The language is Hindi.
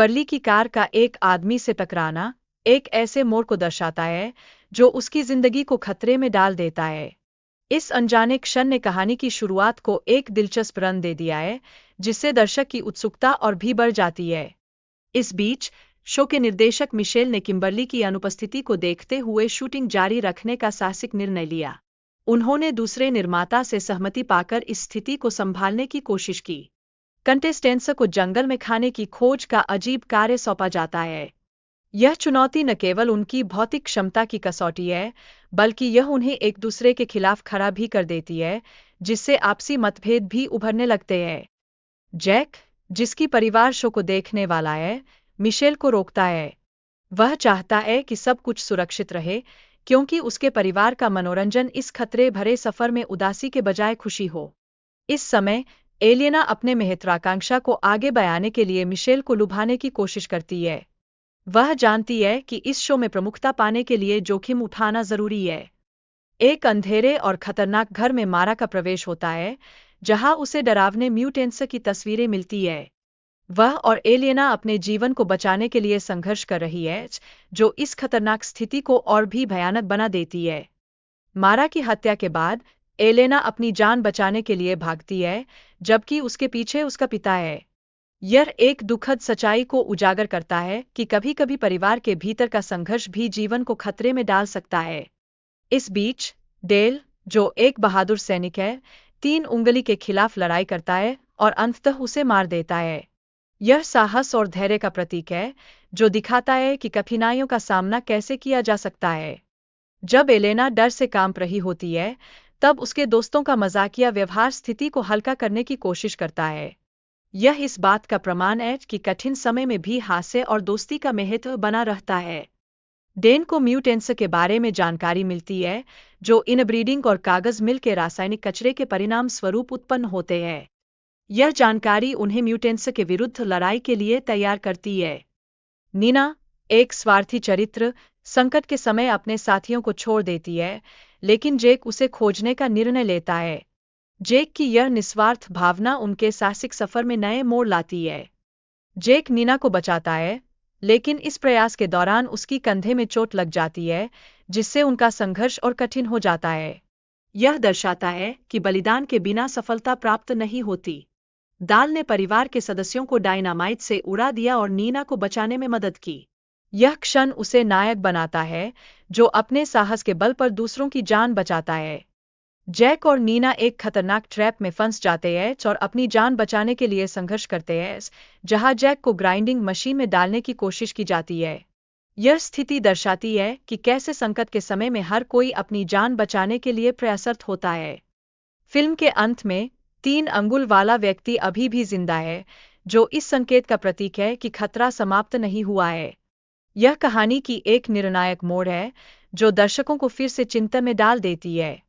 परली की कार का एक आदमी से टकराना एक ऐसे मोड़ को दर्शाता है जो उसकी जिंदगी को खतरे में डाल देता है। इस अनजाने क्षण ने कहानी की शुरुआत को एक दिलचस्प रन दे दिया है, जिससे दर्शक की उत्सुकता और भी बढ़ जाती है। इस बीच शो के निर्देशक मिशेल ने किम्बर्ली की अनुपस्थिति को देखते हुए शूटिंग जारी रखने का साहसिक निर्णय लिया। उन्होंने दूसरे निर्माता से सहमति पाकर इस स्थिति को संभालने की कोशिश की। कंटेस्टेंट्स को जंगल में खाने की खोज का अजीब कार्य सौंपा जाता है। यह चुनौती न केवल उनकी भौतिक क्षमता की कसौटी है, बल्कि यह उन्हें एक दूसरे के खिलाफ खड़ा भी कर देती है, जिससे आपसी मतभेद भी उभरने लगते हैं। जैक, जिसकी परिवार शो को देखने वाला है, मिशेल को रोकता है। वह चाहता है कि सब कुछ सुरक्षित रहे, क्योंकि उसके परिवार का मनोरंजन इस खतरे भरे सफर में उदासी के बजाय खुशी हो। इस समय एलियना अपने महत्वाकांक्षा को आगे बढ़ाने के लिए मिशेल को लुभाने की कोशिश करती है। वह जानती है कि इस शो में प्रमुखता पाने के लिए जोखिम उठाना जरूरी है। एक अंधेरे और खतरनाक घर में मारा का प्रवेश होता है, जहां उसे डरावने म्यूटेंट्स की तस्वीरें मिलती है। वह और एलियना अपने जीवन को बचाने के लिए संघर्ष कर रही है, जो इस खतरनाक स्थिति को और भी भयानक बना देती है। मारा की हत्या के बाद एलेना अपनी जान बचाने के लिए भागती है, जबकि उसके पीछे उसका पिता है। यह एक दुखद सच्चाई को उजागर करता है कि कभी-कभी परिवार के भीतर का संघर्ष भी जीवन को खतरे में डाल सकता है। इस बीच डेल, जो एक बहादुर सैनिक है, 3 उंगली के खिलाफ लड़ाई करता है और अंततः उसे मार देता है। यह साहस और धैर्य का प्रतीक है, जो दिखाता है कि कठिनाइयों का सामना कैसे किया जा सकता है। जब एलेना डर से कांप रही होती है, तब उसके दोस्तों का मजाकिया व्यवहार स्थिति को हल्का करने की कोशिश करता है। यह इस बात का प्रमाण है कि कठिन समय में भी हास्य और दोस्ती का महत्व बना रहता है। डेन को म्यूटेंट्स के बारे में जानकारी मिलती है, जो इनब्रीडिंग और कागज मिल के रासायनिक कचरे के परिणाम स्वरूप उत्पन्न होते हैं। यह जानकारी उन्हें म्यूटेंट्स के विरुद्ध लड़ाई के लिए तैयार करती है। नीना, एक स्वार्थी चरित्र, संकट के समय अपने साथियों को छोड़ देती है, लेकिन जेक उसे खोजने का निर्णय लेता है। जेक की यह निस्वार्थ भावना उनके साहसिक सफर में नए मोड़ लाती है। जेक नीना को बचाता है, लेकिन इस प्रयास के दौरान उसकी कंधे में चोट लग जाती है, जिससे उनका संघर्ष और कठिन हो जाता है। यह दर्शाता है कि बलिदान के बिना सफलता प्राप्त नहीं होती। दाल ने परिवार के सदस्यों को डायनामाइट से उड़ा दिया और नीना को बचाने में मदद की। यह क्षण उसे नायक बनाता है, जो अपने साहस के बल पर दूसरों की जान बचाता है। जैक और नीना एक खतरनाक ट्रैप में फंस जाते हैं और अपनी जान बचाने के लिए संघर्ष करते हैं, जहां जैक को ग्राइंडिंग मशीन में डालने की कोशिश की जाती है। यह स्थिति दर्शाती है कि कैसे संकट के समय में हर कोई अपनी जान बचाने के लिए प्रयासरत होता है। फिल्म के अंत में 3 अंगुल वाला व्यक्ति अभी भी जिंदा है, जो इस संकेत का प्रतीक है कि खतरा समाप्त नहीं हुआ है। यह कहानी की एक निर्णायक मोड़ है, जो दर्शकों को फिर से चिंता में डाल देती है।